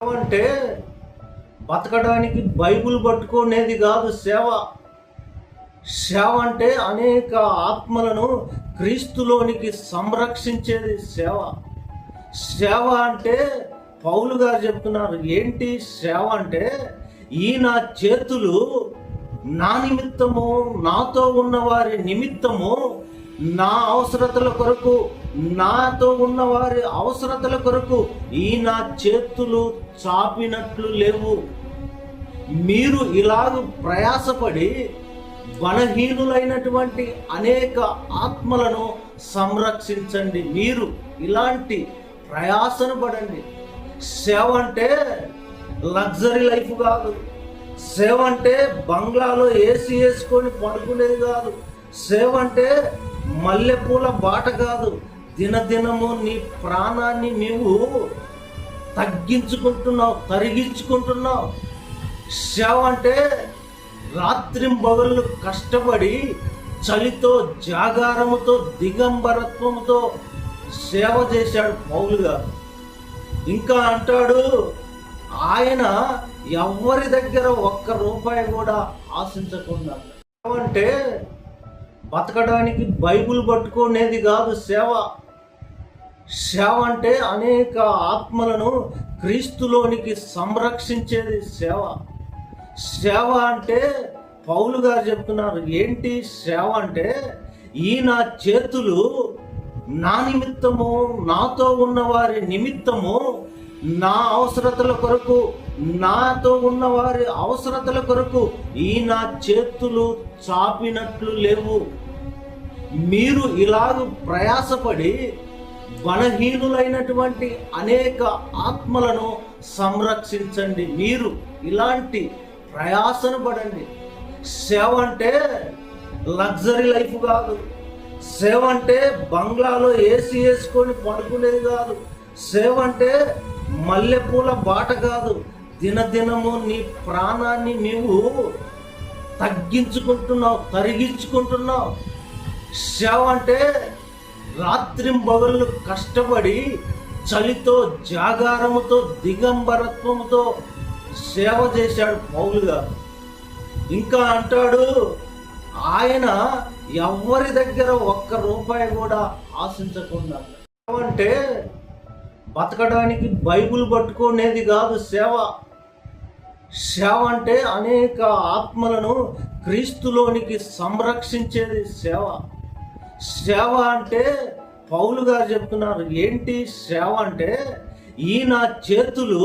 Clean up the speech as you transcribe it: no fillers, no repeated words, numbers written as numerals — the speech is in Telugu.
అంటే బతకడానికి బైబిల్ పట్టుకునేది కాదు సేవ. సేవ అంటే అనేక ఆత్మలను క్రీస్తులోనికి సంరక్షించేది సేవ. సేవ అంటే పౌలు గారు చెప్తున్నారు, ఏంటి సేవ అంటే, ఈ నా చేతులు నా నిమిత్తము, నాతో ఉన్న వారి నిమిత్తము, నా అవసరతల కొరకు, నాతో ఉన్న వారి అవసరతల కొరకు ఈ నా చేతులు చాపినట్లు లేవు. మీరు ఇలాగ ప్రయాసపడి బలహీనులైనటువంటి అనేక ఆత్మలను సంరక్షించండి. మీరు ఇలాంటి ప్రయాసను పడండి. సేవ అంటే లగ్జరీ లైఫ్ కాదు. సేవ అంటే బంగ్లాలో ఏసీ వేసుకొని పడుకునేది కాదు. సేవ అంటే మల్లెపూల బాట కాదు. దినదినము నీ ప్రాణాన్ని నీవు తగ్గించుకుంటున్నావు, తరిగించుకుంటున్నావు. సేవ అంటే రాత్రింబగళ్ళు కష్టపడి చలితో, జాగారముతో, దిగంబరత్వంతో సేవ చేశాడు పౌలు గారు. ఇంకా అంటాడు, ఆయన ఎవరి దగ్గర ఒక్క రూపాయి కూడా ఆశించకుండా. అంటే బతకడానికి బైబిల్ పట్టుకునేది కాదు సేవ. సేవ అంటే అనేక ఆత్మలను క్రీస్తులోనికి సంరక్షించేది సేవ. సేవ అంటే పౌలు గారు చెప్తున్నారు, ఏంటి సేవ అంటే, ఈ నా చేతులు నా నిమిత్తము, నాతో ఉన్న వారి నిమిత్తము, నా అవసరతల కొరకు, నాతో ఉన్న వారి అవసరతల కొరకు ఈ నా చేతులు చాపినట్లు లేవు. మీరు ఇలాగ ప్రయాసపడి బలహీనులైనటువంటి అనేక ఆత్మలను సంరక్షించండి. మీరు ఇలాంటి ప్రయాసను పడండి. సేవ అంటే లగ్జరీ లైఫ్ కాదు. సేవ అంటే బంగ్లాలో ఏసీ వేసుకొని పడుకునేది కాదు. సేవ అంటే మల్లెపూల బాట కాదు. దినదినము నీ ప్రాణాన్ని నీవు తగ్గించుకుంటున్నావు, తరిగించుకుంటున్నావు. సేవ అంటే రాత్రింబగళ్ళు కష్టపడి చలితో, జాగారముతో, దిగంబరత్వంతో సేవ చేశాడు పౌలు గారు. ఇంకా అంటాడు, ఆయన ఎవరి దగ్గర ఒక్క రూపాయి కూడా ఆశించకుండా. అంటే బతకడానికి బైబిల్ పట్టుకునేది కాదు సేవ. సేవ అంటే అనేక ఆత్మలను క్రీస్తులోనికి సంరక్షించేది సేవ. సేవ అంటే పౌలు గారు చెప్తున్నారు, ఏంటి సేవ అంటే, ఈ నా చేతులు